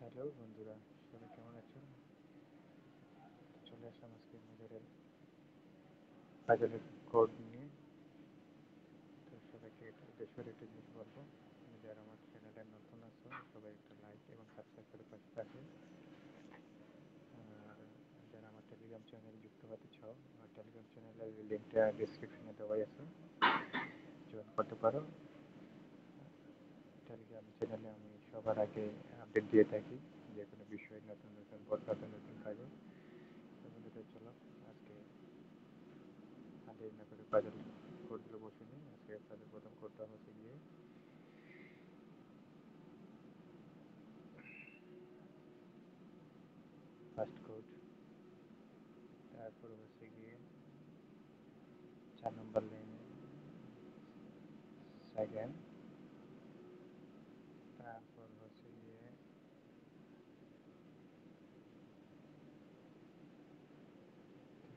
Hello বন্ধুরা, সবাই কেমন আছো? চলে আসলাম আজকে বাজারের কোড নিয়ে। তো সবাইকে একটা উদ্দেশ্য করে একটা জিনিস বলবো, তুমি যারা আমার চ্যানেলে নতুন আছো সবাই একটা লাইক এবং সাবস্ক্রাইব করে পাশে থাকো। আর যারা আমার টেলিগ্রাম চ্যানেল যুক্ত হতে চাও, আমার টেলিগ্রাম চ্যানেলের লিঙ্কটা ডিসক্রিপশনে দেওয়াই আছে, জয়েন করতে পারো। টেলিগ্রাম চ্যানেলে আমি সবার আগে আপডেট দিয়ে থাকি, যে কোনো বিষয়ে নতুন নতুন নতুন নতুন কাজে। তো বন্ধুরা চলো আজকে আর দেরি না করে বাজারে কোডগুলো বসে নিই। আজকে আপনাদের প্রথম কোডটা হচ্ছে গিয়ে ফার্স্ট কোড, তারপর হচ্ছে গিয়ে 4 নম্বর লাইনে সেকেন্ড, তারপর হচ্ছে গিয়ে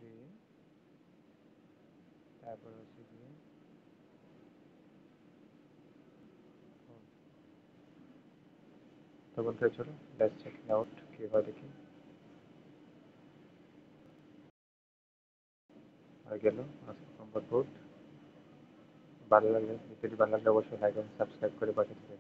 3, তারপর হচ্ছে গিয়ে 4। তো বলতে চলো লেটস চেক আউট কি হয় দেখি। হয়ে গেল আজকে নম্বর কোড। ভালো লাগলে, যদি ভালো লাগলে অবশ্যই লাইক এবং সাবস্ক্রাইব করে পাশে থেকে